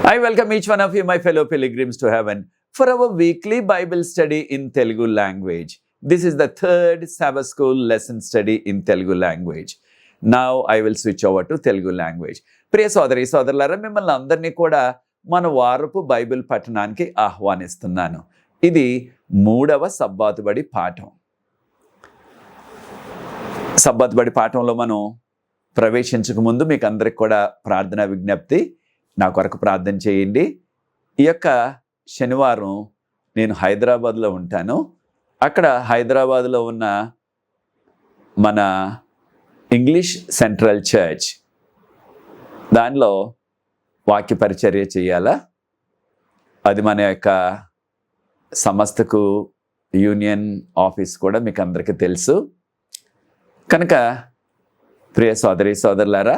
I welcome each one of you, my fellow pilgrims, to heaven for our weekly Bible study in Telugu language. This is the third Sabbath school lesson study in Telugu language. Now I will switch over to Telugu language. ప్రియ సోదరి సోదరులారా, మిమ్మల్ని అందరినీ కూడా మన వారపు Bible పఠనానికి ఆహ్వానిస్తున్నాను. ఇది 3వ సబ్బాతుబడి పాఠం. సబ్బాతుబడి పాఠంలో మనం ప్రవేశించక ముందు మీకు అందరికి కూడా ప్రార్థనా విజ్ఞప్తి. నా కొరకు ప్రార్థన చేయండి. ఈ యొక్క శనివారం నేను హైదరాబాద్లో ఉంటాను. అక్కడ హైదరాబాద్లో ఉన్న మన ఇంగ్లీష్ సెంట్రల్ చర్చ్ దానిలో వాక్య పరిచర్య చేయాలా. అది మన యొక్క సంస్థకు యూనియన్ ఆఫీస్ కూడా మీకు అందరికీ తెలుసు. కనుక ప్రియ సోదరి సోదరులారా,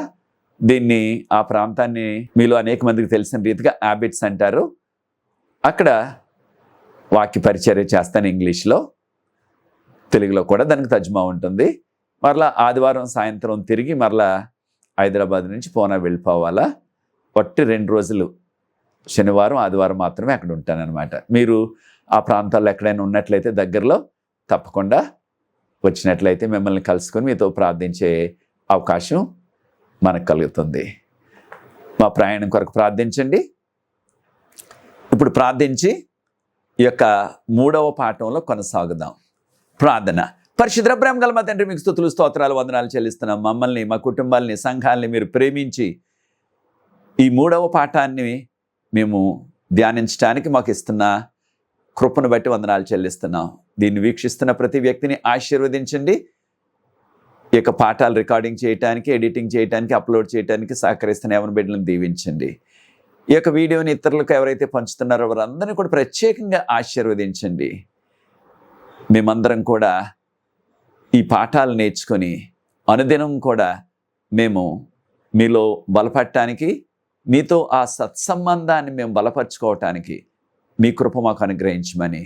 దీన్ని ఆ ప్రాంతాన్ని మీలో అనేక మందికి తెలిసిన రీతిగా హ్యాబిట్స్ అంటారు. అక్కడ వాక్య పరిచర్య చేస్తాను ఇంగ్లీష్లో, తెలుగులో కూడా దానికి తర్జుమా ఉంటుంది. మరలా ఆదివారం సాయంత్రం తిరిగి మరలా హైదరాబాద్ నుంచి పూనా వెళ్ళిపోవాలా. ఒట్టి 2 రోజులు శనివారం ఆదివారం మాత్రమే అక్కడ ఉంటానన్నమాట. మీరు ఆ ప్రాంతాల్లో ఎక్కడైనా ఉన్నట్లయితే దగ్గరలో తప్పకుండా వచ్చినట్లయితే మిమ్మల్ని కలుసుకొని మీతో ప్రార్థించే అవకాశం మనకు కలుగుతుంది. మా ప్రయాణం కొరకు ప్రార్థించండి. ఇప్పుడు ప్రార్థించి ఈ యొక్క 3వ పాఠంలో కొనసాగుదాం. ప్రార్థన. పరిశుద్ధ ప్రేమ గల మా తండ్రి, మీకు స్తుతులు స్తోత్రాలు వందనాలు చెల్లిస్తున్నాం. మమ్మల్ని, మా కుటుంబాలని, సంఘాలని మీరు ప్రేమించి ఈ 3వ పాఠాన్ని మేము ధ్యానించడానికి మాకు ఇస్తున్న కృపను బట్టి వందనాలు చెల్లిస్తున్నాం. దీన్ని వీక్షిస్తున్న ప్రతి వ్యక్తిని ఆశీర్వదించండి. ఈ యొక్క పాఠాలు రికార్డింగ్ చేయడానికి, ఎడిటింగ్ చేయడానికి, అప్లోడ్ చేయడానికి సహకరిస్తున్న ఎవరి బిడ్డలను దీవించండి. ఈ యొక్క వీడియోని ఇతరులకు ఎవరైతే పంచుతున్నారో వారందరినీ కూడా ప్రత్యేకంగా ఆశీర్వదించండి. మేమందరం కూడా ఈ పాఠాలు నేర్చుకొని అనుదినం కూడా మేము మీలో బలపడటానికి, మీతో ఆ సత్సంబంధాన్ని మేము బలపరుచుకోవటానికి మీ కృప మాకు అనుగ్రహించమని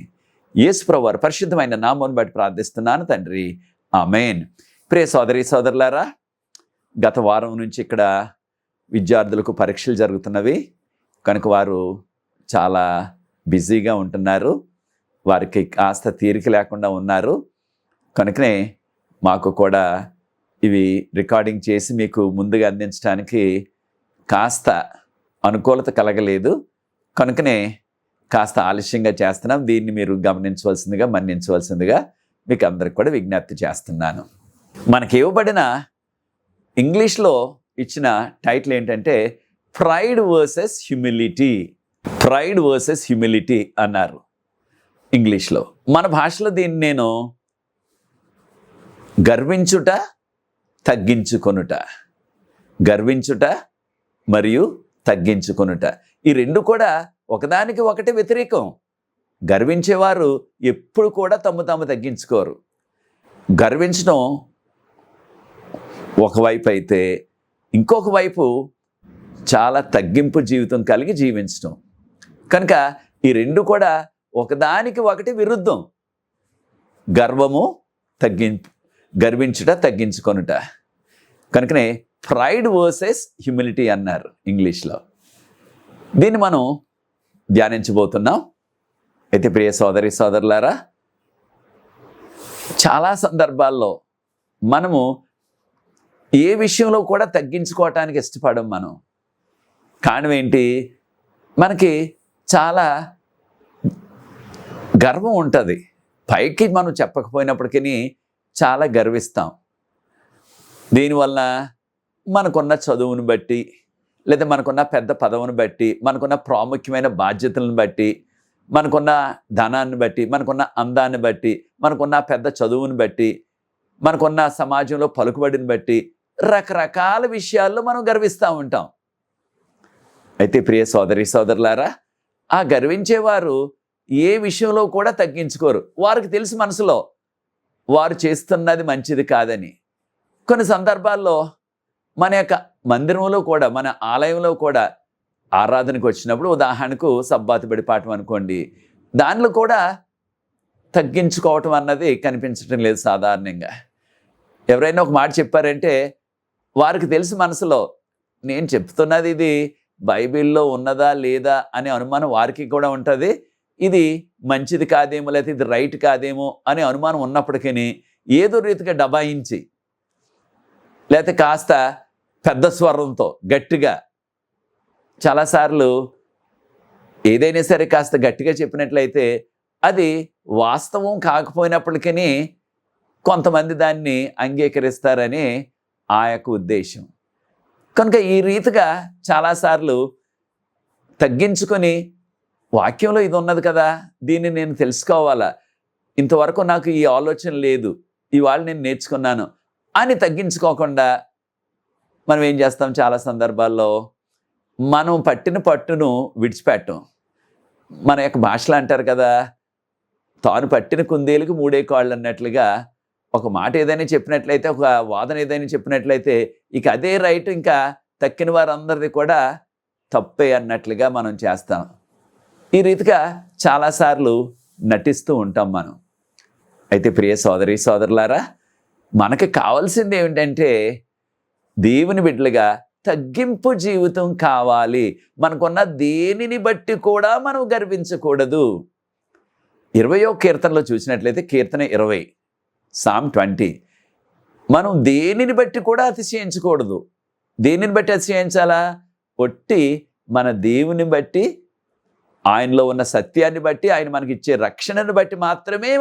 యేసు ప్రభువు వారి పరిశుద్ధమైన నామమును బట్టి ప్రార్థిస్తున్నాను తండ్రి. ఆమేన్. ప్రియ సోదరి సోదరులారా, గత వారం నుంచి ఇక్కడ విద్యార్థులకు పరీక్షలు జరుగుతున్నవి. కనుక వారు చాలా బిజీగా ఉంటున్నారు. వారికి కాస్త తీరిక లేకుండా ఉన్నారు. కనుకనే మాకు కూడా ఇవి రికార్డింగ్ చేసి మీకు ముందుగా అందించడానికి కాస్త అనుకూలత కలగలేదు. కనుకనే కాస్త ఆలస్యంగా చేస్తున్నాం. దీన్ని మీరు గమనించవలసిందిగా, మన్నించవలసిందిగా మీకు అందరికి కూడా విజ్ఞప్తి చేస్తున్నాను. మనకి ఇవ్వబడిన ఇంగ్లీష్లో ఇచ్చిన టైటిల్ ఏంటంటే pride versus humility. Pride versus humility అన్నారు ఇంగ్లీష్లో. మన భాషలో దీన్ని నేను గర్వించుట, తగ్గించుకొనుట, గర్వించుట మరియు తగ్గించుకొనుట, ఈ రెండు కూడా ఒకదానికి ఒకటి వ్యతిరేకం. గర్వించేవారు ఎప్పుడు కూడా తాము తగ్గించుకోరు. గర్వించడం ఒకవైపు అయితే, ఇంకొక వైపు చాలా తగ్గింపు జీవితం కలిగి జీవించడం. కనుక ఈ రెండు కూడా ఒకదానికి ఒకటి విరుద్ధం. గర్వము, గర్వించుట, తగ్గించుకొనుట. కనుకనే ప్రైడ్ వర్సెస్ హ్యూమిలిటీ అన్నారు ఇంగ్లీష్లో. దీన్ని మనం ధ్యానించబోతున్నాం. అయితే ప్రియ సోదరి సోదరులారా, చాలా సందర్భాల్లో మనము ఏ విషయంలో కూడా తగ్గించుకోవటానికి ఇష్టపడం. మనం కారణం ఏంటి? మనకి చాలా గర్వం ఉంటుంది. పైకి మనం చెప్పకపోయినప్పటికీ చాలా గర్విస్తాం. దీనివల్ల మనకున్న చదువును బట్టి, లేదా మనకున్న పెద్ద పదవును బట్టి, మనకున్న ప్రాముఖ్యమైన బాధ్యతలను బట్టి, మనకున్న ధనాన్ని బట్టి, మనకున్న అందాన్ని బట్టి, మనకున్న పెద్ద చదువుని బట్టి, మనకున్న సమాజంలో పలుకుబడిని బట్టి రకరకాల విషయాల్లో మనం గర్విస్తూ ఉంటాం. అయితే ప్రియ సోదరి సోదరులారా, ఆ గర్వించేవారు ఏ విషయంలో కూడా తగ్గించుకోరు. వారికి తెలుసు మనసులో వారు చేస్తున్నది మంచిది కాదని. కొన్ని సందర్భాల్లో మన యొక్క మందిరంలో కూడా, మన ఆలయంలో కూడా ఆరాధనకు వచ్చినప్పుడు, ఉదాహరణకు సబ్బాతుబడి పాఠం అనుకోండి, దానిలో కూడా తగ్గించుకోవటం అన్నది కనిపించటం లేదు సాధారణంగా. ఎవరైనా ఒక మాట చెప్పారంటే వారికి తెలుసు మనసులో నేను చెప్తున్నది ఇది బైబిల్లో ఉన్నదా లేదా అనే అనుమానం వారికి కూడా ఉంటుంది. ఇది మంచిది కాదేమో, లేకపోతే ఇది రైట్ కాదేమో అనే అనుమానం ఉన్నప్పటికీ ఏదో రీతిగా డబాయించి, లేకపోతే కాస్త పెద్ద స్వరంతో గట్టిగా, చాలాసార్లు ఏదైనా సరే కాస్త గట్టిగా చెప్పినట్లయితే అది వాస్తవం కాకపోయినప్పటికీ కొంతమంది దాన్ని అంగీకరిస్తారని ఆ యొక్క ఉద్దేశం. కనుక ఈ రీతిగా చాలాసార్లు తగ్గించుకొని, వాక్యంలో ఇది ఉన్నది కదా, దీన్ని నేను తెలుసుకోవాలా, ఇంతవరకు నాకు ఈ ఆలోచన లేదు, ఇవాళ నేను నేర్చుకున్నాను అని తగ్గించుకోకుండా మనం ఏం చేస్తాం, చాలా సందర్భాల్లో మనం పట్టిన పట్టును విడిచిపెట్టం. మన యొక్క భాషలో అంటారు కదా, తాను పట్టిన కుందేలుకి మూడే కాళ్ళు అన్నట్లుగా ఒక మాట ఏదైనా చెప్పినట్లయితే, ఒక వాదన ఏదైనా చెప్పినట్లయితే ఇక అదే రైట్, ఇంకా తక్కిన వారందరిది కూడా తప్పే అన్నట్లుగా మనం చేస్తాం. ఈ రీతిగా చాలాసార్లు నటిస్తూ ఉంటాం మనం. అయితే ప్రియ సోదరి సోదరులారా, మనకి కావాల్సింది ఏమిటంటే దేవుని బిడ్డలుగా తగ్గింపు జీవితం కావాలి. మనకున్న దేనిని బట్టి కూడా మనం గర్వించకూడదు. 20వ కీర్తనలో చూసినట్లయితే, కీర్తన 20, Psalm 20, మనం దేనిని బట్టి కూడా అతిశయించకూడదు. దేనిని బట్టి అతిశయించాలా? ఒట్టి మన దేవుని బట్టి, ఆయనలో ఉన్న సత్యాన్ని బట్టి, ఆయన మనకి ఇచ్చే రక్షణను బట్టి మాత్రమే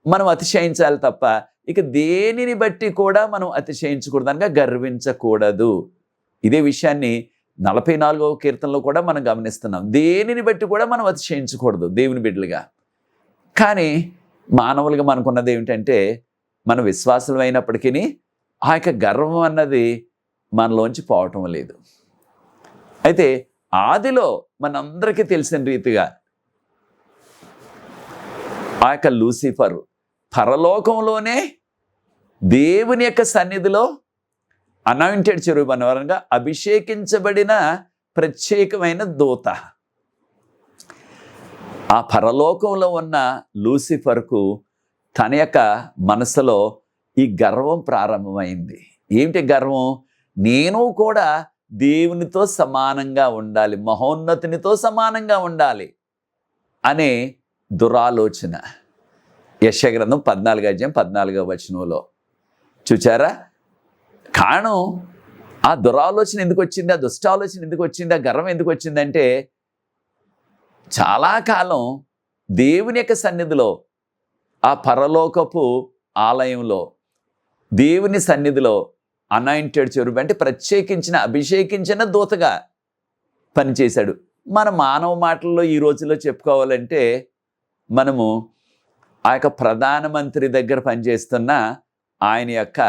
మనం అతిశయించాలి తప్ప ఇక దేనిని బట్టి కూడా మనం అతిశయించకూడదు, అనగా గర్వించకూడదు. ఇదే విషయాన్ని 44వ కీర్తనలో కూడా మనం గమనిస్తున్నాం. దేనిని బట్టి కూడా మనం అతిశయించకూడదు దేవుని బిడ్డలుగా. కానీ మానవులుగా మనకున్నది ఏమిటంటే, మన విశ్వాసులు అయినప్పటికీ ఆ యొక్క గర్వం అన్నది మనలోంచి పోవటం లేదు. అయితే ఆదిలో మనందరికీ తెలిసిన రీతిగా ఆ యొక్క లూసిఫర్ పరలోకంలోనే దేవుని యొక్క సన్నిధిలో అనాయింటెడ్ చెరూబ్ అనగా అభిషేకించబడిన ప్రత్యేకమైన దూత. ఆ పరలోకంలో ఉన్న లూసిఫర్కు తన యొక్క మనసులో ఈ గర్వం ప్రారంభమైంది. ఏమిటి గర్వం? నేను కూడా దేవునితో సమానంగా ఉండాలి, మహోన్నతునితో సమానంగా ఉండాలి అనే దురాలోచన. యెషయా గ్రంథం 14:14 చూచారా? కారణం ఆ దురాలోచన ఎందుకు వచ్చింది, ఆ దుష్టాలోచన ఎందుకు వచ్చింది, ఆ గర్వం ఎందుకు వచ్చిందంటే, చాలా కాలం దేవుని యొక్క సన్నిధిలో, ఆ పరలోకపు ఆలయంలో, దేవుని సన్నిధిలో అనాయింటెడ్ చెరూబ్ అంటే ప్రత్యేకించిన, అభిషేకించిన దూతగా పనిచేశాడు. మన మానవ మాటల్లో ఈ రోజుల్లో చెప్పుకోవాలంటే, మనము ఆ యొక్క ప్రధానమంత్రి దగ్గర పనిచేస్తున్న ఆయన యొక్క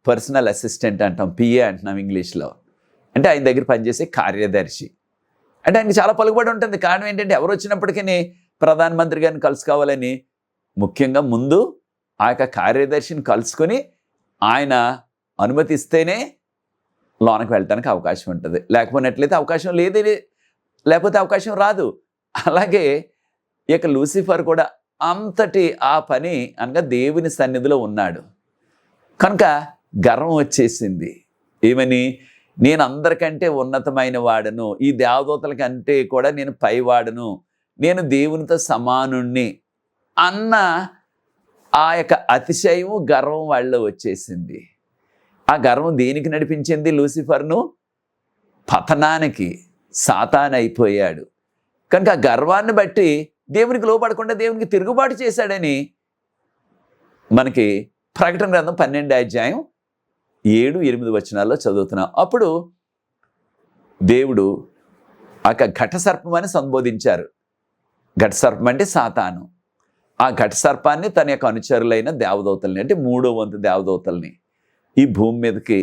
పర్సనల్ అసిస్టెంట్ అంటాం, పిఏ అంటున్నాం ఇంగ్లీష్లో. అంటే ఆయన దగ్గర పనిచేసే కార్యదర్శి. అంటే ఆయనకి చాలా పలుకుబడి ఉంటుంది. కారణం ఏంటంటే, ఎవరు వచ్చినప్పటికీ ప్రధానమంత్రి గారిని కలుసుకోవాలని ముఖ్యంగా ముందు ఆ యొక్క కార్యదర్శిని కలుసుకొని ఆయన అనుమతిస్తేనే లోనకి వెళ్ళటానికి అవకాశం ఉంటుంది. లేకపోయినట్లయితే అవకాశం లేకపోతే అవకాశం రాదు. అలాగే ఇక లూసిఫర్ కూడా అంతటి ఆ పని అనగా దేవుని సన్నిధిలో ఉన్నాడు. కనుక గర్వం వచ్చేసింది. ఏమని? నేను అందరికంటే ఉన్నతమైన వాడను, ఈ దేవదూతల కంటే కూడా నేను పైవాడను, నేను దేవునితో సమానుణ్ణి అన్న ఆ యొక్క అతిశయం, గర్వం వాళ్ళలో వచ్చేసింది. ఆ గర్వం దేనికి నడిపించింది? లూసిఫర్ను పతనానికి. సాతాను అయిపోయాడు. కనుక ఆ గర్వాన్ని బట్టి దేవునికి లోపడకుండా దేవునికి తిరుగుబాటు చేశాడని మనకి ప్రకటన గ్రంథం 12:7-8 చదువుతున్నాం. అప్పుడు దేవుడు ఆ ఘట సర్పం అని సంబోధించారు. ఘట సర్పం అంటే సాతాను. ఆ ఘట సర్పాన్ని తన యొక్క అనుచరులైన దేవదూతల్ని, అంటే 3వ వంతు దేవదూతల్ని ఈ భూమి మీదకి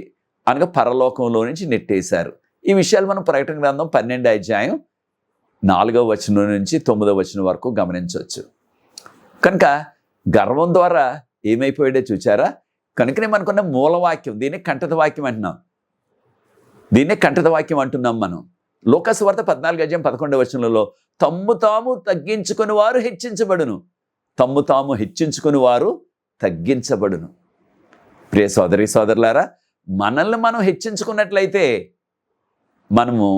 అనగా పరలోకంలో నుంచి నెట్టేశారు. ఈ విషయాలు మనం ప్రకటన గ్రంథం 12:4-9 వరకు గమనించవచ్చు. కనుక గర్వం ద్వారా ఏమైపోయాడో చూచారా? కనుకనే మనకున్న మూలవాక్యం, దీన్ని కంఠత వాక్యం అంటున్నాం. దీన్నే కంఠత వాక్యం అంటున్నాం మనం. లూకాసు వార్త 14:11 తమ్ము తాము తగ్గించుకుని వారు హెచ్చించబడును, తమ్ము తాము హెచ్చించుకుని వారు తగ్గించబడును. ప్రియ సోదరి సోదరులారా, మనల్ని మనం హెచ్చించుకున్నట్లయితే మనము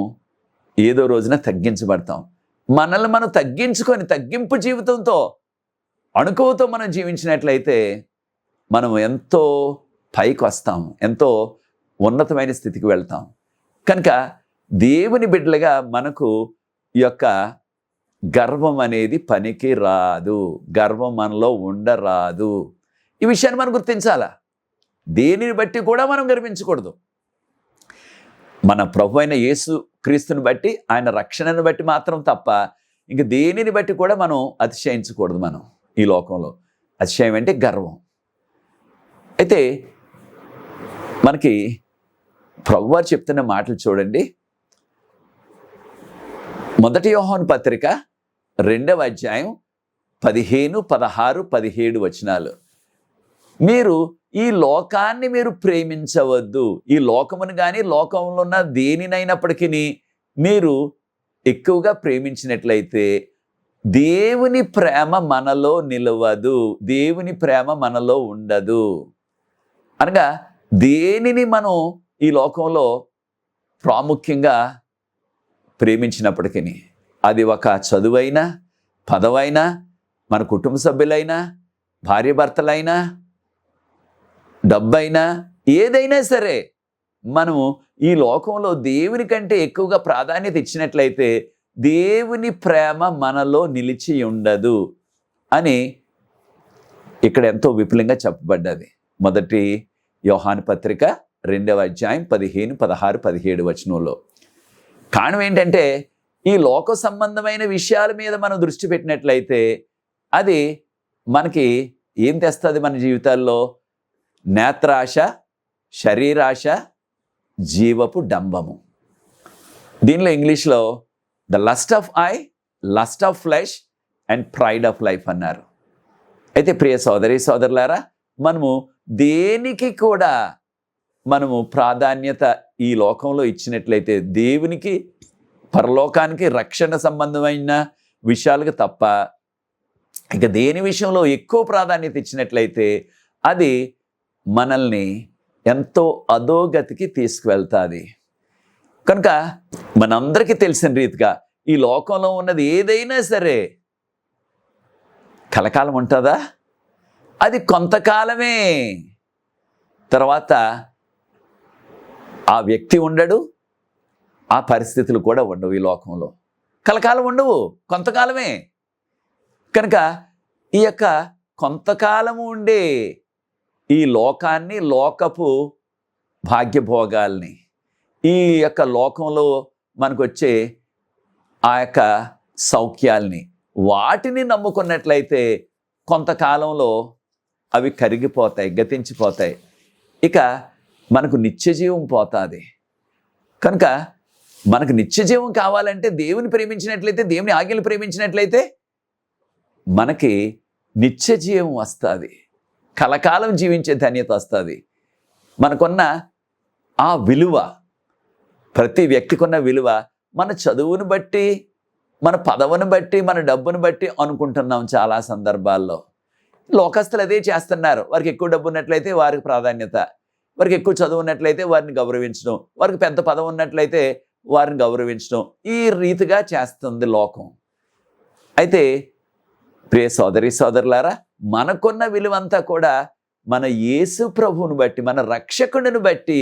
ఏదో రోజున తగ్గించబడతాం. మనల్ని మనం తగ్గించుకొని తగ్గింపు జీవితంతో అణుకువతో మనం జీవించినట్లయితే మనం ఎంతో పైకి వస్తాం, ఎంతో ఉన్నతమైన స్థితికి వెళ్తాం. కనుక దేవుని బిడ్డలుగా మనకు ఈ యొక్క గర్వం అనేది పనికి రాదు, గర్వం మనలో ఉండరాదు. ఈ విషయాన్ని మనం గుర్తించాలా. దేనిని బట్టి కూడా మనం గర్వించకూడదు. మన ప్రభు అయిన యేసు క్రీస్తుని బట్టి, ఆయన రక్షణను బట్టి మాత్రం తప్ప ఇంక దేనిని బట్టి కూడా మనం అతిశయించకూడదు. మనం ఈ లోకంలో అతిశయం అంటే గర్వం. అయితే మనకి ప్రభువారు చెప్తున్న మాటలు చూడండి. 1 యోహాను పత్రిక 2వ అధ్యాయం 15, 16, 17 వచనాలు. మీరు ఈ లోకాన్ని మీరు ప్రేమించవద్దు. ఈ లోకమును కానీ లోకంలో ఉన్న దేనినైనప్పటికీ మీరు ఎక్కువగా ప్రేమించినట్లయితే దేవుని ప్రేమ మనలో నిలవదు, దేవుని ప్రేమ మనలో ఉండదు. అనగా దేనిని మనం ఈ లోకంలో ప్రాముఖ్యంగా ప్రేమించినప్పటికీ, అది ఒక చదువైనా, పదవైనా, మన కుటుంబ సభ్యులైనా, భార్యాభర్తలైనా, డబ్బైనా, ఏదైనా సరే మనము ఈ లోకంలో దేవుని కంటే ఎక్కువగా ప్రాధాన్యత ఇచ్చినట్లయితే దేవుని ప్రేమ మనలో నిలిచి ఉండదు అని ఇక్కడ ఎంతో విపులంగా చెప్పబడ్డది. 1 యోహాను పత్రిక 2వ అధ్యాయం 15, 16, 17 వచనంలో. కారణం ఏంటంటే ఈ లోక సంబంధమైన విషయాల మీద మనం దృష్టి పెట్టినట్లయితే అది మనకి ఏం తెస్తుంది? మన జీవితాల్లో నేత్రాశ, శరీరాశ, జీవపు డంబము. దీనిలో ఇంగ్లీష్లో the lust of I, lust of flesh and pride of life అన్నారు. అయితే ప్రియ సోదరి సోదరులారా, మనము దేనికి కూడా మనము ప్రాధాన్యత ఈ లోకంలో ఇచ్చినట్లయితే, దేవునికి, పరలోకానికి, రక్షణ సంబంధమైన విషయాలకు తప్ప ఇక దేని విషయంలో ఎక్కువ ప్రాధాన్యత ఇచ్చినట్లయితే అది మనల్ని ఎంతో అధోగతికి తీసుకువెళ్తుంది. కనుక మనందరికీ తెలిసిన రీతిగా ఈ లోకంలో ఉన్నది ఏదైనా సరే కలకాలం ఉంటుందా? అది కొంతకాలమే. తర్వాత ఆ వ్యక్తి ఉండడు, ఆ పరిస్థితులు కూడా ఉండవు. ఈ లోకంలో కలకాలం ఉండవు, కొంతకాలమే. కనుక ఈ యొక్క కొంతకాలము ఉండే ఈ లోకాన్ని, లోకపు భాగ్యభోగాల్ని, ఈ యొక్క లోకంలో మనకు వచ్చే ఆ యొక్క సౌఖ్యాల్ని, వాటిని నమ్ముకున్నట్లయితే కొంతకాలంలో అవి కరిగిపోతాయి, గతించిపోతాయి. ఇక మనకు నిత్యజీవం పోతుంది. కనుక మనకు నిత్యజీవం కావాలంటే దేవుని ప్రేమించినట్లయితే, దేవుని ఆజ్ఞలు ప్రేమించినట్లయితే మనకి నిత్యజీవం వస్తుంది, కలకాలం జీవించే ధన్యత వస్తుంది. మనకున్న ఆ విలువ, ప్రతి వ్యక్తికున్న విలువ మన చదువును బట్టి, మన పదవును బట్టి, మన డబ్బును బట్టి అనుకుంటున్నాం. చాలా సందర్భాల్లో లోకస్తులు అదే చేస్తున్నారు. వారికి ఎక్కువ డబ్బు ఉన్నట్లయితే వారికి ప్రాధాన్యత, వారికి ఎక్కువ చదువు ఉన్నట్లయితే వారిని గౌరవించడం, వారికి పెద్ద పదవి ఉన్నట్లయితే వారిని గౌరవించడం, ఈ రీతిగా చేస్తుంది లోకం. అయితే ప్రియ సోదరి సోదరులారా, మనకున్న విలువంతా కూడా మన యేసు ప్రభువుని బట్టి, మన రక్షకుడిని బట్టి,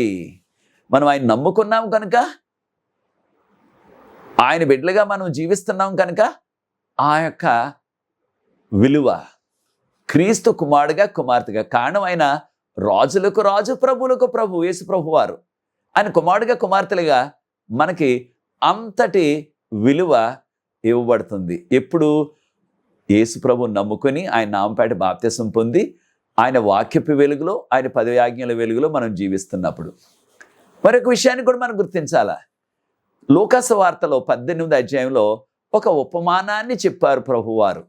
మనం ఆయన నమ్ముకున్నాం కనుక, ఆయన బిడ్డలుగా మనం జీవిస్తున్నాం కనుక ఆ యొక్క విలువ క్రీస్తు కుమారుడుగా, కుమార్తెగా, కారణం ఆయన రాజులకు రాజు, ప్రభువులకు ప్రభు, యేసు ప్రభు వారు. ఆయన కుమారుడుగా, కుమార్తెలుగా మనకి అంతటి విలువ ఇవ్వబడుతుంది. ఎప్పుడు? యేసు ప్రభు నమ్ముకొని ఆయన నామపేట బాప్తిసం పొంది ఆయన వాక్యపు వెలుగులో, ఆయన 10 ఆజ్ఞల వెలుగులో మనం జీవిస్తున్నప్పుడు. మరొక విషయాన్ని కూడా మనం గుర్తించాలా. లూకాసు వార్తలో 18వ అధ్యాయంలో ఒక ఉపమానాన్ని చెప్పారు ప్రభువారు.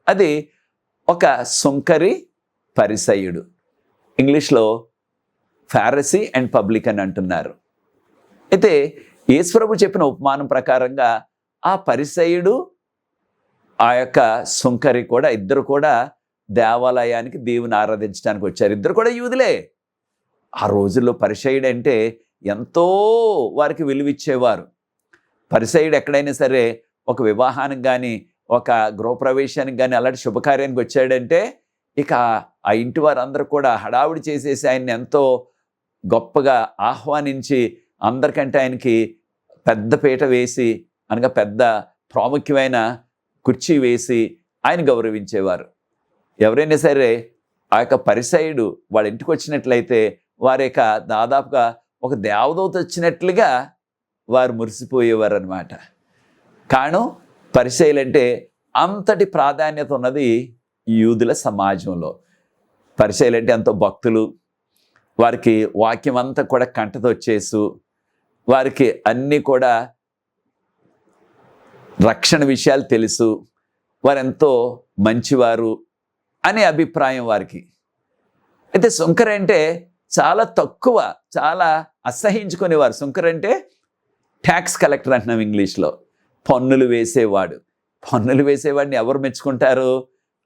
అది ఒక సుంకరి, పరిసయ్యుడు. ఇంగ్లీష్లో ఫారసీ అండ్ పబ్లికన్ అంటున్నారు. అయితే యేసు ప్రభు చెప్పిన ఉపమానం ప్రకారంగా ఆ పరిసయ్యుడు, ఆ యొక్క సుంకరి కూడా, ఇద్దరు కూడా దేవాలయానికి దేవుని ఆరాధించడానికి వచ్చారు. ఇద్దరు కూడా యూదులే. ఆ రోజుల్లో పరిసయ్యుడు అంటే ఎంతో వారికి విలువిచ్చేవారు. పరిసయ్యుడు ఎక్కడైనా సరే ఒక వివాహానికి కానీ ఒక గృహప్రవేశానికి కానీ అలాంటి శుభకార్యానికి వచ్చాడంటే ఇక ఆ ఇంటి వారందరూ కూడా హడావుడి చేసేసి ఆయన్ని ఎంతో గొప్పగా ఆహ్వానించి అందరికంటే ఆయనకి పెద్ద పీట వేసి అనగా పెద్ద ప్రాముఖ్యమైన కుర్చీ వేసి ఆయన గౌరవించేవారు. ఎవరైనా సరే ఆ యొక్క పరిసయ్యుడు వాళ్ళ ఇంటికి వచ్చినట్లయితే వారి యొక్క దాదాపుగా ఒక దేవదూత వచ్చినట్లుగా వారు మురిసిపోయేవారు అనమాట. కారణం పరిసయ్యులంటే అంతటి ప్రాధాన్యత ఉన్నది యూదుల సమాజంలో. పరిసయ్యులంటే ఎంతో భక్తులు, వారికి వాక్యం అంతా కూడా కంటతో వచ్చేసు, వారికి అన్నీ కూడా రక్షణ విషయాలు తెలుసు, వారెంతో మంచివారు అనే అభిప్రాయం వారికి. అయితే సుంకర్ అంటే చాలా తక్కువ, చాలా అసహించుకునేవారు. సుంకర్ అంటే ట్యాక్స్ కలెక్టర్ అంటున్నాం ఇంగ్లీష్లో. పన్నులు వేసేవాడు. పన్నులు వేసేవాడిని ఎవరు మెచ్చుకుంటారు?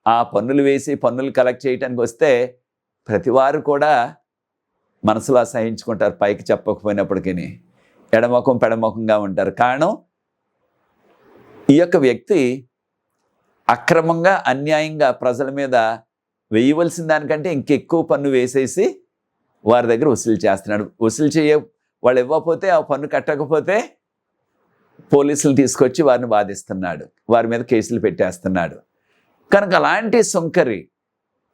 ఆ పన్నులు వేసి పన్నులు కలెక్ట్ చేయడానికి వస్తే ప్రతివారు కూడా మనసులో అసహించుకుంటారు, పైకి చెప్పకపోయినప్పటికీ ఎడముఖం పెడముఖంగా ఉంటారు. కారణం ఈ యొక్క వ్యక్తి అక్రమంగా అన్యాయంగా ప్రజల మీద వేయవలసిన దానికంటే ఇంకెక్కువ పన్ను వేసేసి వారి దగ్గర వసూలు చేస్తున్నాడు. వసూలు వాళ్ళు ఇవ్వకపోతే, ఆ పన్ను కట్టకపోతే పోలీసులు తీసుకొచ్చి వారిని బాధిస్తున్నాడు, వారి మీద కేసులు పెట్టేస్తున్నాడు. కనుక అలాంటి సుంకరి,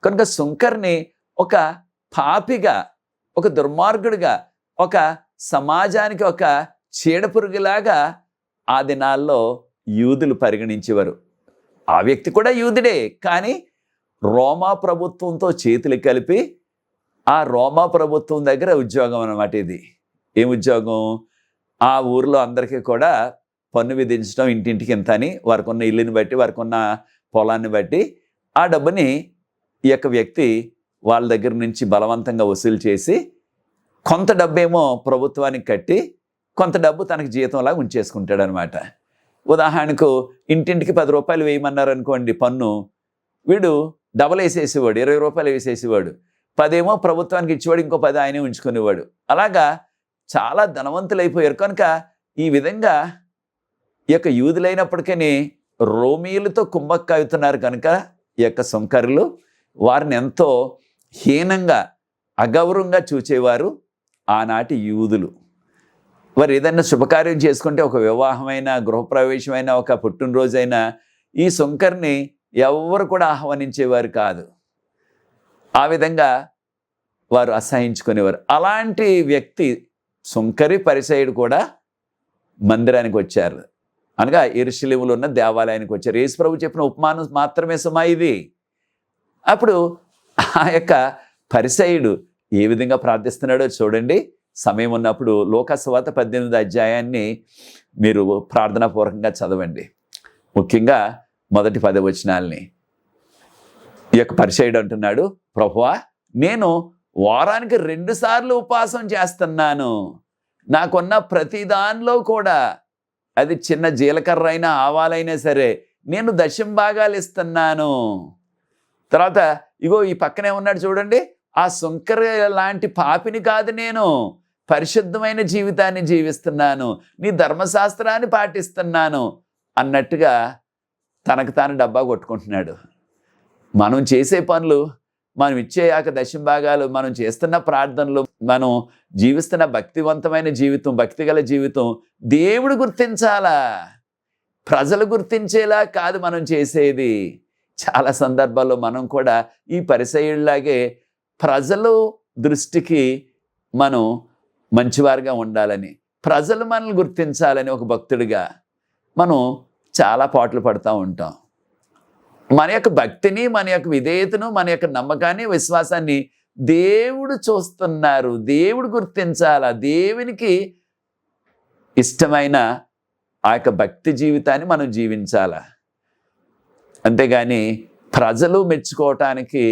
కనుక సుంకర్ని ఒక పాపిగా, ఒక దుర్మార్గుడిగా, ఒక సమాజానికి ఒక చీడపురుగులాగా ఆ దినాల్లో యూదులు పరిగణించేవారు. ఆ వ్యక్తి కూడా యూదుడే, కానీ రోమా ప్రభుత్వంతో చేతులు కలిపి ఆ రోమా ప్రభుత్వం దగ్గర ఉద్యోగం అన్నమాట. ఇది ఏం ఉద్యోగం? ఆ ఊరిలో అందరికీ కూడా పన్ను విధించడం, ఇంటింటికి ఇంత అని, వారికి ఉన్న ఇల్లుని బట్టి, వారికి ఉన్న పొలాన్ని బట్టి ఆ డబ్బుని ఈ యొక్క వ్యక్తి వాళ్ళ దగ్గర నుంచి బలవంతంగా వసూలు చేసి కొంత డబ్బేమో ప్రభుత్వానికి కట్టి కొంత డబ్బు తనకు జీతంలా ఉంచేసుకుంటాడు అనమాట. ఉదాహరణకు ఇంటింటికి 10 రూపాయలు వేయమన్నారు అనుకోండి పన్ను, వీడు డబల్ వేసేసేవాడు, 20 రూపాయలు వేసేసేవాడు. 10 ఏమో ప్రభుత్వానికి ఇచ్చేవాడు, ఇంకో 10 ఆయనే ఉంచుకునేవాడు. అలాగా చాలా ధనవంతులైపోయారు. కనుక ఈ విధంగా ఈ యొక్క యూదులైనప్పటికీ రోమీయులతో కుంభక్కవుతున్నారు. కనుక ఈ యొక్క సుంకరులు వారిని ఎంతో హీనంగా, అగౌరవంగా చూచేవారు ఆనాటి యూదులు. వారు ఏదైనా శుభకార్యం చేసుకుంటే, ఒక వివాహమైన, గృహప్రవేశమైన, ఒక పుట్టినరోజైనా ఈ సుంకర్ని ఎవరు కూడా ఆహ్వానించేవారు కాదు. ఆ విధంగా వారు అసహించుకునేవారు. అలాంటి వ్యక్తి సుంకరి పరిసయ్యుడు కూడా మందిరానికి వచ్చారు, అనగా యెరూషలేములో ఉన్న దేవాలయానికి వచ్చారు. యేసు ప్రభు చెప్పిన ఉపమానం మాత్రమే సుమా ఇది. అప్పుడు ఆ యొక్క పరిసయ్యుడు ఏ విధంగా ప్రార్థిస్తున్నాడో చూడండి. సమయం ఉన్నప్పుడు లూకా సువార్త 18వ అధ్యాయాన్ని మీరు ప్రార్థనాపూర్వకంగా చదవండి. ముఖ్యంగా మొదటి 10 వచనాల్ని. ఈ యొక్క పరిసయ్యుడు అంటున్నాడు, ప్రభువా, నేను వారానికి 2 సార్లు ఉపవాసం చేస్తున్నాను. నాకున్న ప్రతి దానిలో కూడా, అది చిన్న జీలకర్ర అయినా ఆవాలైనా సరే, నేను 10వ భాగాలు ఇస్తున్నాను. తర్వాత ఇగో ఈ పక్కనే ఉన్నాడు చూడండి, ఆ సుంకర లాంటి పాపిని కాదు, నేను పరిశుద్ధమైన జీవితాన్ని జీవిస్తున్నాను, నీ ధర్మశాస్త్రాన్ని పాటిస్తున్నాను అన్నట్టుగా తనకు తాను డబ్బా కొట్టుకుంటున్నాడు. మనం చేసే పనులు, మనం ఇచ్చే 10వ భాగాలు, మనం చేస్తున్న ప్రార్థనలు, మనం జీవిస్తున్న భక్తివంతమైన జీవితం, భక్తిగల జీవితం దేవుడు గుర్తించాలా, ప్రజలు గుర్తించేలా కాదు మనం చేసేది. చాలా సందర్భాల్లో మనం కూడా ఈ పరిసయ్యుల్లాగే ప్రజలు దృష్టికి మనం మంచివారుగా ఉండాలని, ప్రజలు మనల్ని గుర్తించాలని ఒక భక్తుడిగా మనం చాలా పాటలు పడుతూ ఉంటాం. మన యొక్క భక్తిని, మన యొక్క విధేయతను, మన యొక్క నమ్మకాన్ని, విశ్వాసాన్ని దేవుడు చూస్తున్నారు, దేవుడు గుర్తించాలా, దేవునికి ఇష్టమైన ఆ యొక్క భక్తి జీవితాన్ని మనం జీవించాలా. అంతేగాని ప్రజలు మెచ్చుకోవటానికి,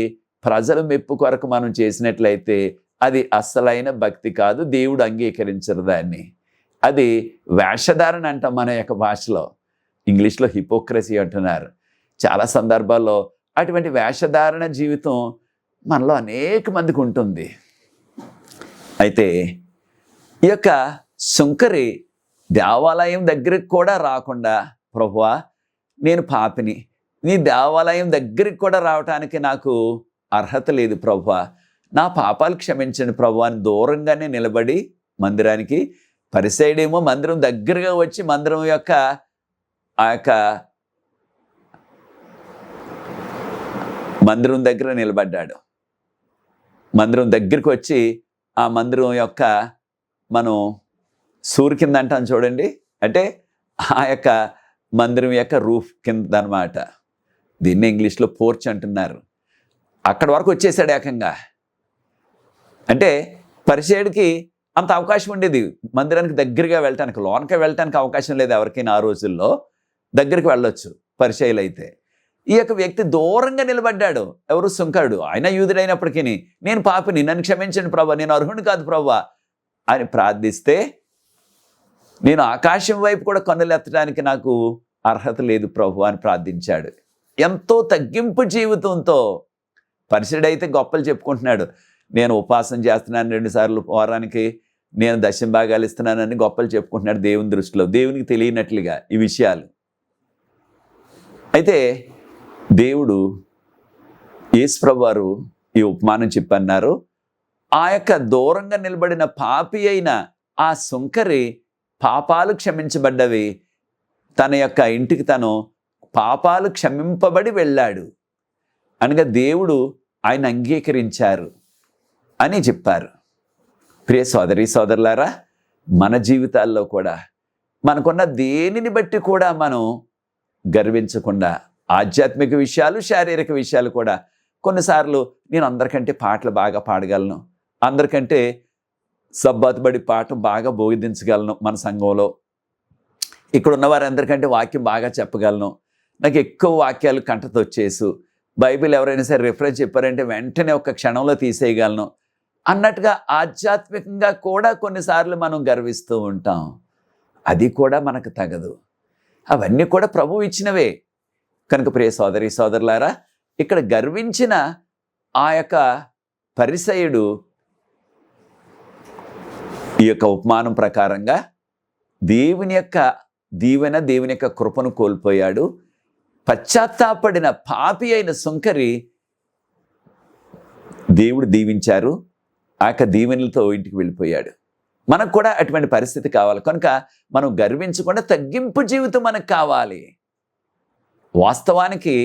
ప్రజల మెప్పు కొరకు మనం చేసినట్లయితే అది అసలైన భక్తి కాదు, దేవుడు అంగీకరించరు దాన్ని. అది వేషధారణ అంటాం మన యొక్క భాషలో, ఇంగ్లీష్లో హిపోక్రసీ అంటున్నారు. చాలా సందర్భాల్లో అటువంటి వేషధారణ జీవితం మనలో అనేక మందికి ఉంటుంది. అయితే ఈ యొక్క సుంకరి దేవాలయం దగ్గరికి కూడా రాకుండా, ప్రభువా నేను పాపిని, నీ దేవాలయం దగ్గరికి కూడా రావటానికి నాకు అర్హత లేదు ప్రభువా, నా పాపాలు క్షమించండి ప్రభువా అని దూరంగానే నిలబడి మందిరానికి, పరిసైడేమో మందిరం దగ్గరగా వచ్చి మందిరం యొక్క మందిరం దగ్గర నిలబడ్డాడు. మందిరం దగ్గరికి వచ్చి ఆ మందిరం యొక్క మనం సూర్ కింద అంటాం చూడండి, అంటే ఆ యొక్క మందిరం యొక్క రూఫ్ కింద అనమాట. దీన్ని ఇంగ్లీష్లో పోర్చ్ అంటున్నారు. అక్కడ వరకు వచ్చేసాడు ఏకంగా. అంటే పరిసయ్యుడికి అంత అవకాశం ఉండేది మందిరానికి దగ్గరగా వెళ్ళటానికి, లోనకే వెళ్ళటానికి అవకాశం లేదు ఎవరికైనా ఆ రోజుల్లో. దగ్గరికి వెళ్ళొచ్చు పరిసయ్యులు అయితే. ఈ యొక్క వ్యక్తి దూరంగా నిలబడ్డాడు. ఎవరు? సుంకరుడు. ఆయన యూదుడైనప్పటికీ, నేను పాపిని, నన్ను క్షమించండి ప్రభువా, నేను అర్హుని కాదు ప్రభువా అని ప్రార్థిస్తే, నేను ఆకాశం వైపు కూడా కన్నులెత్తడానికి నాకు అర్హత లేదు ప్రభువా అని ప్రార్థించాడు. ఎంతో తగ్గింపు జీవితంతో. పరిసయ్యుడైతే గొప్పలు చెప్పుకుంటున్నాడు, నేను ఉపవాసం చేస్తున్నాను 2 సార్లు వారానికి, నేను దశమ భాగాలు ఇస్తున్నానని గొప్పలు చెప్పుకుంటున్నాడు దేవుని దృష్టిలో, దేవునికి తెలియనట్లుగా ఈ విషయాలు. అయితే దేవుడు యేసుప్రభువు వారు ఈ ఉపమానం చెప్పన్నారు. ఆ యొక్క దూరంగా నిలబడిన పాపి అయిన ఆ సుంకరి పాపాలు క్షమించబడ్డవి, తన యొక్క ఇంటికి తను పాపాలు క్షమింపబడి వెళ్ళాడు అనగా దేవుడు ఆయన అంగీకరించారు అని చెప్పారు. ప్రియ సోదరి సోదరులారా, మన జీవితాల్లో కూడా మనకున్న దేనిని బట్టి కూడా మనం గర్వించకుండా, ఆధ్యాత్మిక విషయాలు, శారీరక విషయాలు కూడా కొన్నిసార్లు నేను అందరికంటే పాటలు బాగా పాడగలను, అందరికంటే సబ్బాతుబడి పాట బాగా బోధించగలను, మన సంఘంలో ఇక్కడ ఉన్న వారందరికంటే వాక్యం బాగా చెప్పగలను, నాకు ఎక్కువ వాక్యాలు కంటతో వచ్చేసు, బైబిల్ ఎవరైనా సరే రిఫరెన్స్ చెప్పారంటే వెంటనే ఒక క్షణంలో తీసేయగలను అన్నట్టుగా ఆధ్యాత్మికంగా కూడా కొన్నిసార్లు మనం గర్విస్తూ ఉంటాం. అది కూడా మనకు తగదు. అవన్నీ కూడా ప్రభువు ఇచ్చినవే. కనుక ప్రియ సోదరి సోదరులారా, ఇక్కడ గర్వించిన ఆ యొక్క పరిసయ్యుడు ఈ యొక్క ఉపమానం ప్రకారంగా దేవుని యొక్క దీవెన, దేవుని యొక్క కృపను కోల్పోయాడు. పశ్చాత్తాపడిన పాపి అయిన సుంకరి దేవుడు దీవించారు. ఆ యొక్క దీవెనలతో ఇంటికి వెళ్ళిపోయాడు. మనకు కూడా అటువంటి పరిస్థితి కావాలి. కనుక మనం గర్వించకుండా తగ్గింపు జీవితం మనకు కావాలి. వాస్తవానికి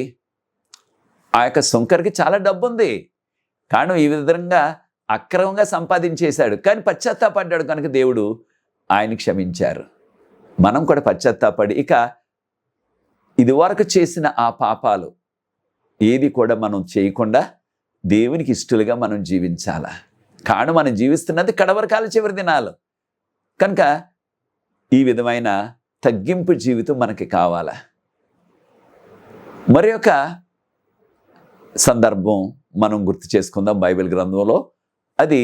ఆ యొక్క సుంకరికి చాలా డబ్బు ఉంది, కానీ ఈ విధంగా అక్రమంగా సంపాదించేశాడు, కానీ పశ్చాత్తాపడ్డాడు కనుక దేవుడు ఆయన క్షమించారు. మనం కూడా పశ్చాత్తాపడి ఇక ఇదివరకు చేసిన ఆ పాపాలు ఏది కూడా మనం చేయకుండా దేవునికి ఇష్టలుగా మనం జీవించాలా. కాను మనం జీవిస్తున్నది కడవరకాల చివరి దినాలు కనుక ఈ విధమైన తగ్గింపు జీవితం మనకి కావాలా. మరి ఒక సందర్భం మనం గుర్తు చేసుకుందాం బైబిల్ గ్రంథంలో. అది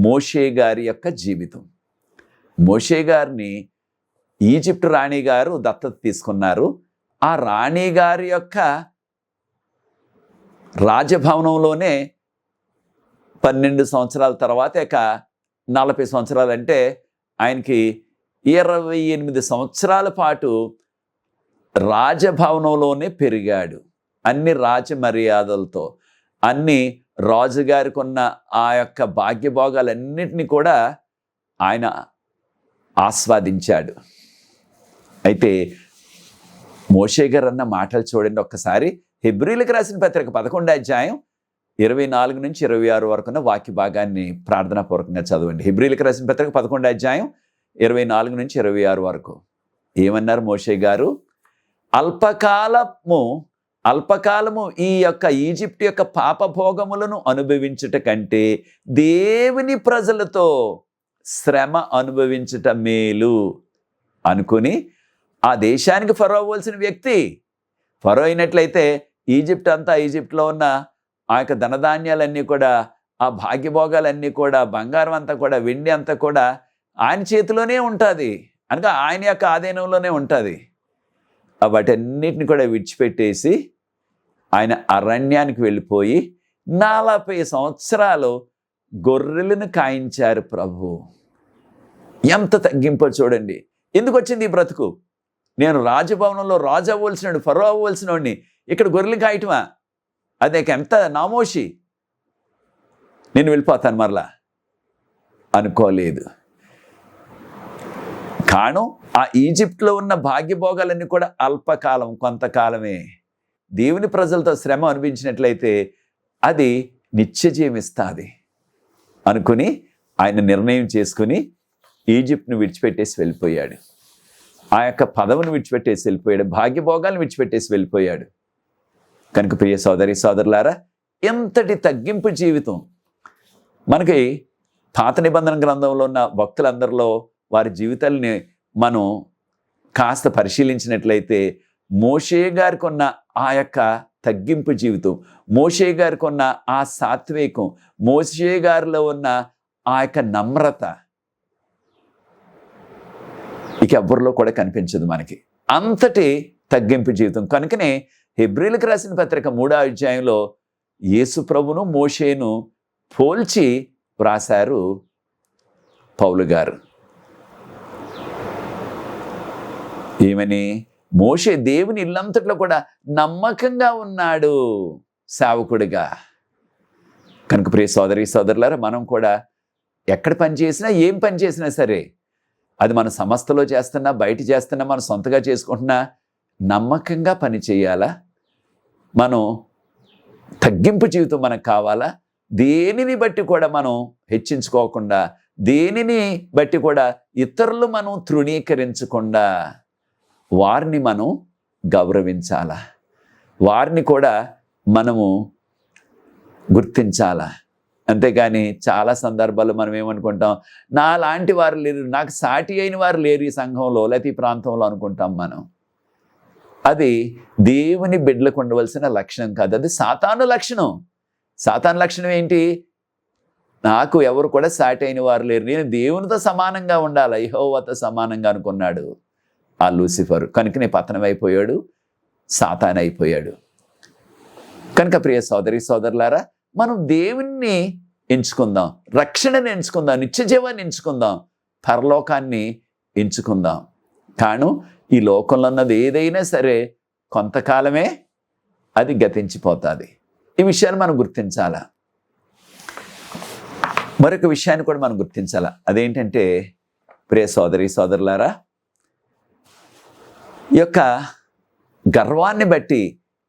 మోషే గారి యొక్క జీవితం. మోషే గారిని ఈజిప్ట్ రాణి గారు దత్తత తీసుకున్నారు. ఆ రాణి గారి యొక్క రాజభవనంలోనే 12 సంవత్సరాల తర్వాత ఇక 40 సంవత్సరాలు అంటే ఆయనకి 28 సంవత్సరాల పాటు రాజభవనంలోనే పెరిగాడు. అన్ని రాజమర్యాదలతో, అన్ని రాజుగారికి ఉన్న ఆ యొక్క భాగ్యభోగాలన్నిటినీ కూడా ఆయన ఆస్వాదించాడు. అయితే మోషే గారు అన్న మాటలు చూడండి ఒక్కసారి. హెబ్రీలకు రాసిన పత్రిక 11వ అధ్యాయం 24 నుంచి 26 వరకు ఉన్న వాక్య భాగాన్ని ప్రార్థనాపూర్వకంగా చదవండి. హెబ్రీలకు రాసిన పత్రిక 11వ అధ్యాయం 24 నుంచి 26 వరకు ఏమన్నారు మోషే గారు? అల్పకాలము ఈ యొక్క ఈజిప్ట్ యొక్క పాపభోగములను అనుభవించుట కంటే దేవుని ప్రజలతో శ్రమ అనుభవించుట మేలు అనుకుని ఆ దేశానికి ఫరో అవ్వాల్సిన వ్యక్తి. ఫరో అయినట్లయితే ఈజిప్ట్లో ఉన్న ఆ యొక్క ధనధాన్యాలన్నీ కూడా, ఆ భాగ్యభోగాలన్నీ కూడా, బంగారం అంతా కూడా, వెండి అంతా కూడా ఆయన చేతిలోనే ఉంటుంది, అనగా ఆయన యొక్క ఆధీనంలోనే ఉంటుంది. వాటన్నిటిని కూడా విడిచిపెట్టేసి ఆయన అరణ్యానికి వెళ్ళిపోయి 40 సంవత్సరాలు గొర్రెలను కాయించారు ప్రభు. ఎంత తగ్గింపో చూడండి. ఎందుకు వచ్చింది ఈ బ్రతుకు? నేను రాజభవనంలో రాజు అవ్వాల్సినాడు, ఫరో అవ్వాల్సిన వాడిని, ఇక్కడ గొర్రెలు కాయటమా? అదే ఎంత నామోషి, నేను వెళ్ళిపోతాను మరలా అనుకోలేదు. కాను ఆ ఈజిప్ట్లో ఉన్న భాగ్యభోగాలన్నీ కూడా అల్పకాలం, కొంతకాలమే. దేవుని ప్రజలతో శ్రమ అనిపించినట్లయితే అది నిత్యజీవం ఇస్తుంది అనుకుని ఆయన నిర్ణయం చేసుకుని ఈజిప్ట్ను విడిచిపెట్టేసి వెళ్ళిపోయాడు. ఆ యొక్క పదవిని విడిచిపెట్టేసి వెళ్ళిపోయాడు, భాగ్యభోగాలను విడిచిపెట్టేసి వెళ్ళిపోయాడు. కనుక ప్రియ సోదరి సోదరులారా, ఎంతటి తగ్గింపు జీవితం! మనకి పాత నిబంధన గ్రంథంలో ఉన్న భక్తులందరిలో వారి జీవితాలని మనం కాస్త పరిశీలించినట్లయితే మోషే గారికి ఉన్న ఆ యొక్క తగ్గింపు జీవితం, మోషే గారికి ఉన్న ఆ సాత్వికం, మోషే గారిలో ఉన్న ఆ యొక్క నమ్రత ఇక ఎవ్వరిలో కూడా కనిపించదు మనకి. అంతటి తగ్గింపు జీవితం. కనుకనే హెబ్రీలకు రాసిన పత్రిక 3వ అధ్యాయంలో యేసు ప్రభును మోషేను పోల్చి వ్రాశారు పౌలు గారు. ఏమని? మోషే దేవుని ఇల్లంతట్లో కూడా నమ్మకంగా ఉన్నాడు సేవకుడిగా. కనుక ప్రియ సోదరి సోదరులారా, మనం కూడా ఎక్కడ పని చేసినా, ఏం పని చేసినా సరే, అది మన సంస్థలో చేస్తున్నా, బయట చేస్తున్నా, మనం సొంతగా చేసుకుంటున్నా, నమ్మకంగా పని చేయాలా? మనం తగ్గింపు జీవితం మనకు కావాలా? దేనిని బట్టి కూడా మనం హెచ్చించుకోకుండా, దేనిని బట్టి కూడా ఇతరులు మనం తృణీకరించకుండా వారిని మనం గౌరవించాలా, వారిని కూడా మనము గుర్తించాలా. అంతేగాని చాలా సందర్భాల్లో మనం ఏమనుకుంటాం, నా లాంటి వారు లేరు, నాకు సాటి అయిన వారు లేరు ఈ సంఘంలో లేకపోతే ఈ ప్రాంతంలో అనుకుంటాం మనం. అది దేవుని బిడ్డలకు ఉండవలసిన లక్షణం కాదు, అది సాతాను లక్షణం. సాతాను లక్షణం ఏంటి? నాకు ఎవరు కూడా సాటి అయిన వారు లేరు, నేను దేవునితో సమానంగా ఉండాలి, యెహోవాతో సమానంగా అనుకున్నాడు ఆ లూసిఫర్. కనుకనే పతనం అయిపోయాడు, సాతాను అయిపోయాడు. కనుక ప్రియ సోదరి సోదరులారా, మనం దేవుణ్ణి ఎంచుకుందాం, రక్షణని ఎంచుకుందాం, నిత్యజీవాన్ని ఎంచుకుందాం, పరలోకాన్ని ఎంచుకుందాం. కాను ఈ లోకంలో ఉన్నది ఏదైనా సరే కొంతకాలమే అది గతించిపోతుంది. ఈ విషయాన్ని మనం గుర్తించాలా. మరొక విషయాన్ని కూడా మనం గుర్తించాలా. అదేంటంటే ప్రియ సోదరి సోదరులారా, ఈ యొక్క గర్వాన్ని బట్టి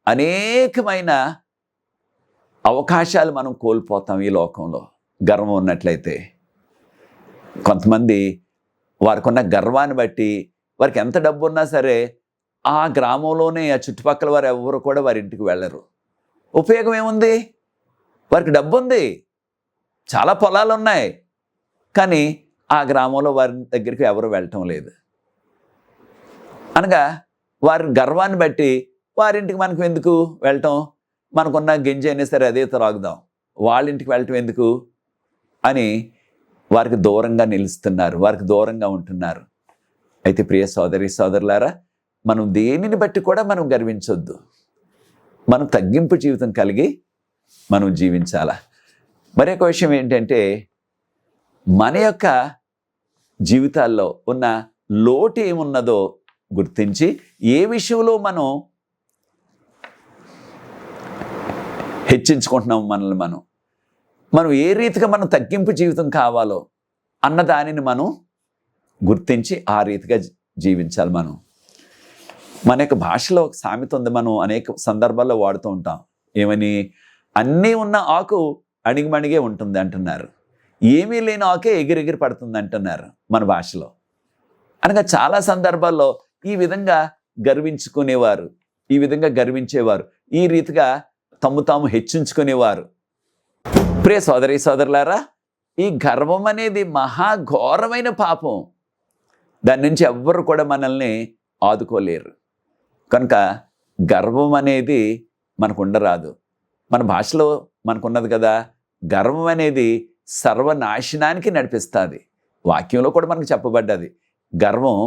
అనేకమైన అవకాశాలు మనం కోల్పోతాం ఈ లోకంలో. గర్వం ఉన్నట్లయితే కొంతమంది వారికి ఉన్న గర్వాన్ని బట్టి వారికి ఎంత డబ్బు ఉన్నా సరే ఆ గ్రామంలోనే ఆ చుట్టుపక్కల వారు ఎవరు కూడా వారి ఇంటికి వెళ్ళరు. ఉపయోగం ఏముంది? వారికి డబ్బు ఉంది, చాలా పొలాలు ఉన్నాయి, కానీ ఆ గ్రామంలో వారి దగ్గరికి ఎవరు వెళ్ళటం లేదు. అనగా వారి గర్వాన్ని బట్టి వారింటికి మనకు ఎందుకు వెళ్ళటం, మనకున్న గింజ అయినా సరే అదే త్రాగుదాం, వాళ్ళ ఇంటికి వెళ్ళటం ఎందుకు అని వారికి దూరంగా నిలుస్తున్నారు, వారికి దూరంగా ఉంటున్నారు. అయితే ప్రియ సోదరి సోదరులారా, మనం దేనిని బట్టి కూడా మనం గర్వించొద్దు. మనం తగ్గింపు జీవితం కలిగి మనం జీవించాలా. మరి ఒక విషయం ఏంటంటే, మన యొక్క జీవితాల్లో ఉన్న లోటు ఏమున్నదో గుర్తించి ఏ విషయంలో మనం హెచ్చించుకుంటున్నాం మనల్ని మనం ఏ రీతిగా మనం తగ్గింపు జీవితం కావాలో అన్న దానిని మనం గుర్తించి ఆ రీతిగా జీవించాలి. మన యొక్క భాషలో ఒక సామెత ఉంది, మనం అనేక సందర్భాల్లో వాడుతూ ఉంటాం. ఏమని? అన్నీ ఉన్న ఆకు అణిగిమణిగే ఉంటుంది అంటున్నారు, ఏమీ లేని ఆకే ఎగిరెగిరి పడుతుంది అంటున్నారు మన భాషలో. అనగా చాలా సందర్భాల్లో ఈ విధంగా గర్వించుకునేవారు, ఈ విధంగా గర్వించేవారు, ఈ రీతిగా తమ్ము తాము హెచ్చించుకునేవారు. ప్రియ సోదరి సోదరులారా, ఈ గర్వం అనేది మహాఘోరమైన పాపం. దాని నుంచి ఎవ్వరు కూడా మనల్ని ఆదుకోలేరు. కనుక గర్వం అనేది మనకు ఉండరాదు. మన భాషలో మనకున్నది కదా, గర్వం అనేది సర్వనాశనానికి నడిపిస్తుంది. వాక్యంలో కూడా మనకు చెప్పబడ్డది, గర్వం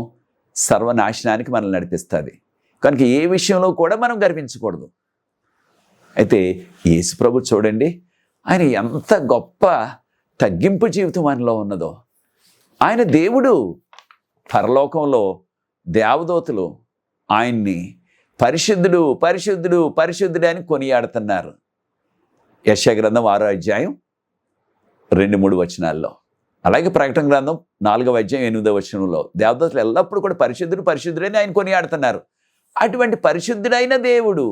సర్వనాశనానికి మనల్ని నడిపిస్తుంది. కనుక ఏ విషయంలో కూడా మనం గర్వించకూడదు. అయితే యేసు ప్రభు చూడండి, ఆయన ఎంత గొప్ప తగ్గింపు జీవితం ఆయనలో ఉన్నదో. ఆయన దేవుడు, పరలోకంలో దేవదూతలు ఆయన్ని పరిశుద్ధుడు పరిశుద్ధుడు పరిశుద్ధుడు అని కొనియాడుతున్నారు. యెషయా గ్రంథం 6వ అధ్యాయం 2-3 వచనాల్లో. అలాగే ప్రకటన గ్రంథం 4వ అధ్యాయం 8వ వచనంలో దేవదూతలు ఎల్లప్పుడూ కూడా పరిశుద్ధుడు పరిశుద్ధుడని ఆయన కొనియాడుతున్నారు. అటువంటి పరిశుద్ధుడైన దేవుడు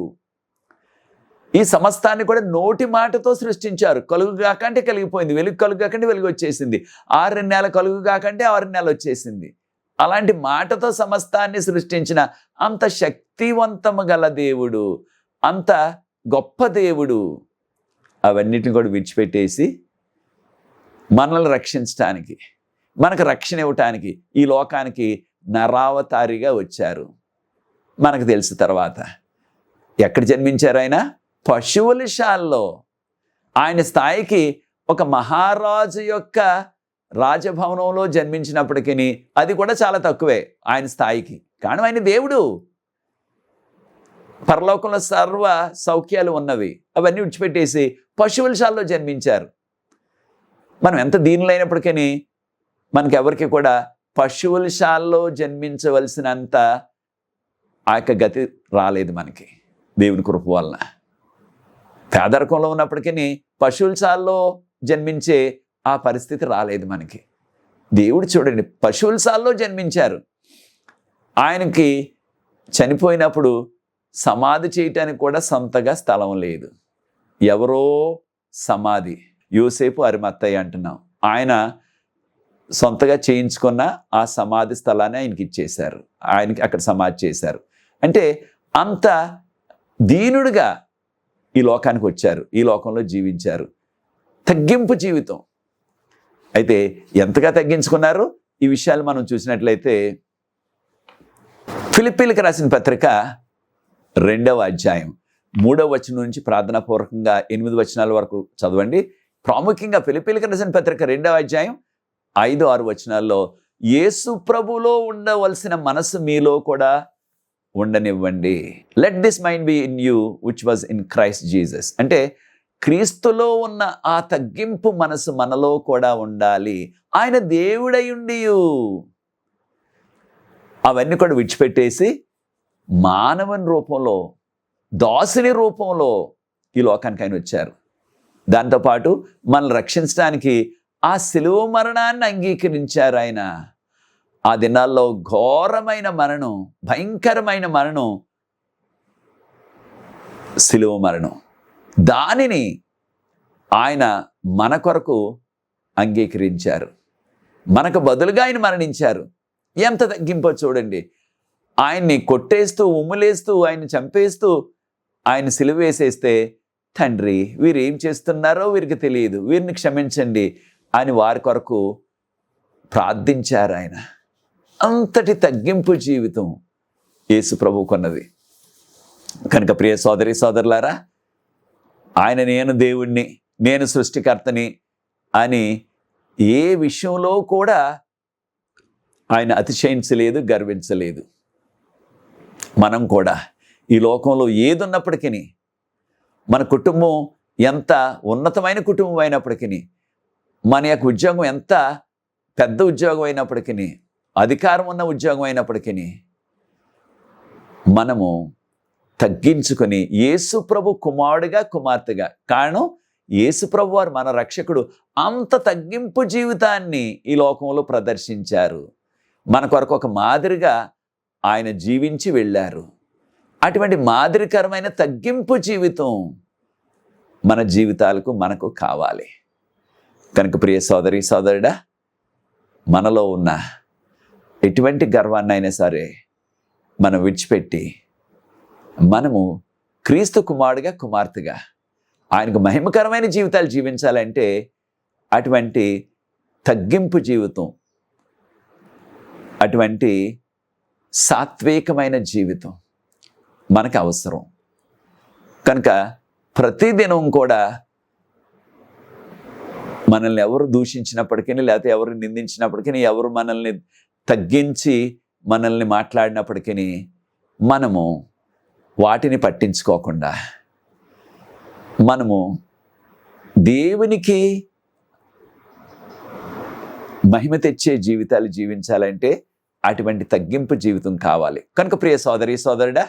ఈ సమస్తాన్ని కూడా నోటి మాటతో సృష్టించారు. కలుగు కాకంటే కలిగిపోయింది, వెలుగు కలుగు కాకంటే వెలుగు వచ్చేసింది, 6 నెలల కలుగు కాకంటే 6 నెలలు వచ్చేసింది. అలాంటి మాటతో సమస్తాన్ని సృష్టించిన అంత శక్తివంతము గల దేవుడు, అంత గొప్ప దేవుడు అవన్నిటిని కూడా విడిచిపెట్టేసి మనల్ని రక్షించడానికి, మనకు రక్షణ ఇవ్వటానికి ఈ లోకానికి నరావతారిగా వచ్చారు. మనకు తెలుసు తర్వాత ఎక్కడ జన్మించారు ఆయన? పశువుల శాలలో. ఆయన స్థాయికి ఒక మహారాజు యొక్క రాజభవనంలో జన్మించినప్పటికీ అది కూడా చాలా తక్కువే ఆయన స్థాయికి. కానీ ఆయన దేవుడు. పరలోకంలో సర్వ సౌఖ్యాలు ఉన్నవి, అవన్నీ విడిచిపెట్టేసి పశువుల శాలలో జన్మించారు. మనం ఎంత దీనులైనప్పటికీ మనకెవరికి కూడా పశువుల శాలలో జన్మించవలసినంత ఆ యొక్క గతి రాలేదు మనకి, దేవుని కృప వలన. పేదరికంలో ఉన్నప్పటికీ పశువుల శాలలో జన్మించే ఆ పరిస్థితి రాలేదు మనకి. దేవుడు చూడండి, పశువుల శాలలో జన్మించారు. ఆయనకి చనిపోయినప్పుడు సమాధి చేయటానికి కూడా సొంతగా స్థలం లేదు. ఎవరో సమాధి, యోసేపు అరిమత్తయ్య అంటున్నాం, ఆయన సొంతగా చేయించుకున్న ఆ సమాధి స్థలాన్ని ఆయనకి ఇచ్చేశారు, ఆయనకి అక్కడ సమాధి చేశారు. అంటే అంత దీనుడుగా ఈ లోకానికి వచ్చారు, ఈ లోకంలో జీవించారు. తగ్గింపు జీవితం. అయితే ఎంతగా తగ్గించుకున్నారు ఈ విషయాలు మనం చూసినట్లయితే ఫిలిప్పీలకు రాసిన పత్రిక 2వ అధ్యాయం 3వ వచనం నుంచి ప్రార్థనాపూర్వకంగా 8 వచనాల వరకు చదవండి. ప్రాముఖ్యంగా ఫిలిప్పీలకు రాసిన పత్రిక 2వ అధ్యాయం 5-6 వచనాల్లో యేసు ప్రభులో ఉండవలసిన మనసు మీలో కూడా ఉండనివ్వండి. Let this mind be in you which was in Christ Jesus. అంటే క్రీస్తులో ఉన్న ఆ తగ్గింపు మనసు మనలో కూడా ఉండాలి. ఆయన దేవుడై ఉండి అవన్నీ కూడా విడిచిపెట్టేసి మానవుని రూపంలో, దాసుని రూపంలో ఈ లోకానికి ఆయన వచ్చారు. దాంతోపాటు మనల్ని రక్షించడానికి ఆ శిలువ మరణాన్ని అంగీకరించారు ఆయన. ఆ దినాల్లో ఘోరమైన మరణం, భయంకరమైన మరణం శిలువ మరణం. దానిని ఆయన మన కొరకు అంగీకరించారు, మనకు బదులుగా ఆయన మరణించారు. ఎంత తగ్గింపో చూడండి. ఆయన్ని కొట్టేస్తూ, ఉమ్ములేస్తూ, ఆయన్ని చంపేస్తూ ఆయన సిలువ వేసేస్తే, తండ్రి వీరు ఏం చేస్తున్నారో వీరికి తెలియదు, వీరిని క్షమించండి అని వారి కొరకు ప్రార్థించారు ఆయన. అంతటి తగ్గింపు జీవితం యేసు ప్రభువుకున్నది. కనుక ప్రియ సోదరి సోదరులారా, ఆయన నేను దేవుణ్ణి, నేను సృష్టికర్తని అని ఏ విషయంలో కూడా ఆయన అతిశయించలేదు, గర్వించలేదు. మనం కూడా ఈ లోకంలో ఏదున్నప్పటికీ, మన కుటుంబం ఎంత ఉన్నతమైన కుటుంబం అయినప్పటికీ, మన యొక్క ఉద్యోగం ఎంత పెద్ద ఉద్యోగం అయినప్పటికీ, అధికారం ఉన్న ఉద్యోగం అయినప్పటికీ, మనము తగ్గించుకొని యేసు ప్రభు కుమారుడిగా, కుమార్తెగా, కారణం యేసు ప్రభు వారు మన రక్షకుడు, అంత తగ్గింపు జీవితాన్ని ఈ లోకంలో ప్రదర్శించారు. మన కొరకు ఒక మాదిరిగా ఆయన జీవించి వెళ్ళారు. అటువంటి మాదిరికరమైన తగ్గింపు జీవితం మన జీవితాలకు మనకు కావాలి. కనుక ప్రియ సోదరి సోదరుడా, మనలో ఉన్న ఎటువంటి గర్వాన్ని అయినా సరే మనం విడిచిపెట్టి మనము క్రీస్తు కుమారుడిగా, కుమార్తెగా ఆయనకు మహిమకరమైన జీవితాలు జీవించాలంటే అటువంటి తగ్గింపు జీవితం, అటువంటి సాత్వికమైన జీవితం మనకు అవసరం. కనుక ప్రతిదినం కూడా మనల్ని ఎవరు దూషించినప్పటికీ, లేకపోతే ఎవరు నిందించినప్పటికీ, ఎవరు మనల్ని తగ్గించి మనల్ని మాట్లాడినప్పటికీ మనము వాటిని పట్టించుకోకుండా మనము దేవునికి మహిమ తెచ్చే జీవితాలు జీవించాలంటే అటువంటి తగ్గింపు జీవితం కావాలి. కనుక ప్రియ సోదరి సోదరుడా,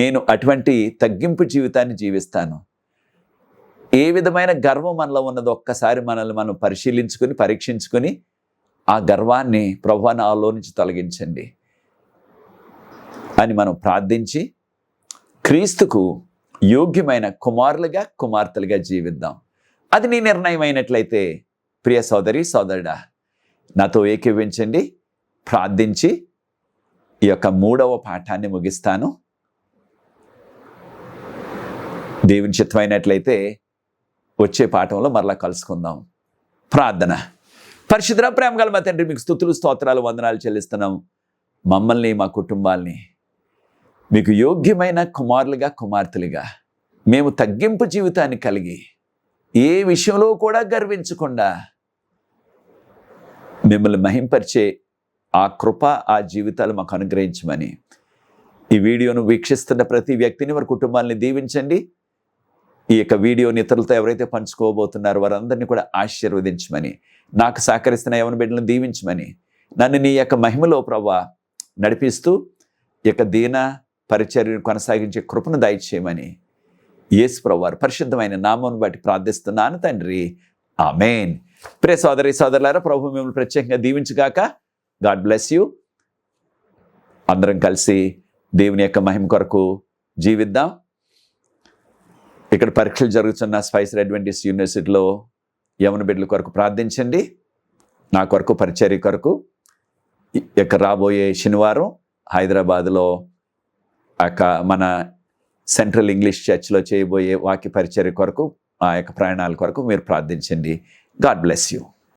నేను అటువంటి తగ్గింపు జీవితాన్ని జీవిస్తాను. ఏ విధమైన గర్వం మనలో ఉన్నదో ఒక్కసారి మనల్ని మనం పరిశీలించుకొని పరీక్షించుకొని ఆ గర్వాన్ని ప్రభువా నాలో నుంచి తొలగించండి అని మనం ప్రార్థించి క్రీస్తుకు యోగ్యమైన కుమారులుగా కుమార్తెలుగా జీవిద్దాం. అది నీ నిర్ణయం అయినట్లయితే ప్రియ సోదరి సోదరుడా, నాతో ఏకీవించండి. ప్రార్థించి ఈ యొక్క 3వ పాఠాన్ని ముగిస్తాను. దేవుని చిత్తమైనట్లయితే వచ్చే పాఠంలో మరలా కలుసుకుందాం. ప్రార్థన. పరిశుద్ధ ప్రేమ గల మా తండ్రి, మీకు స్తుతులు స్తోత్రాలు వందనాలు చెల్లిస్తున్నాం. మమ్మల్ని మా కుటుంబాల్ని మీకు యోగ్యమైన కుమారులుగా కుమార్తెలుగా మేము తగ్గింపు జీవితాన్ని కలిగి ఏ విషయంలో కూడా గర్వించకుండా మిమ్మల్ని మహింపరిచే ఆ కృప ఆ జీవితాలు మాకు అనుగ్రహించమని ఈ వీడియోను వీక్షిస్తున్న ప్రతి వ్యక్తిని వారి కుటుంబాలని దీవించండి. ఈ యొక్క వీడియోని ఇతరులతో ఎవరైతే పంచుకోబోతున్నారో వారందరినీ కూడా ఆశీర్వదించమని, నాకు సహకరిస్తున్న యవన బిడ్డలను దీవించమని, నన్ను నీ యొక్క మహిమలో ప్రభువా నడిపిస్తూ ఈ యొక్క దీన పరిచర్యను కొనసాగించే కృపను దయచేయమని యేసు ప్రభువారి పరిశుద్ధమైన నామమును బట్టి ప్రార్థిస్తున్నాను తండ్రి. ఆమేన్. ప్రియ సోదరి సోదరులారా, ప్రభు మిమ్మల్ని ప్రత్యేకంగా దీవించుగాక. God bless you. అందరం కలిసి దేవుని యొక్క మహిమ కొరకు జీవిద్దాం. ఇక్కడ పరీక్షలు జరుగుతున్న స్పైసర్ అడ్వెంటిస్ట్ యూనివర్సిటీలో యవన బిడ్డల కొరకు ప్రార్థించండి. నా కొరకు పరిచర్య కొరకు ఇక రాబోయే శనివారం హైదరాబాద్లో మన సెంట్రల్ ఇంగ్లీష్ చర్చ్లో చేయబోయే వాక్య పరిచర్య కొరకు ఆ యొక్క ప్రయాణాల కొరకు మీరు ప్రార్థించండి. God bless you.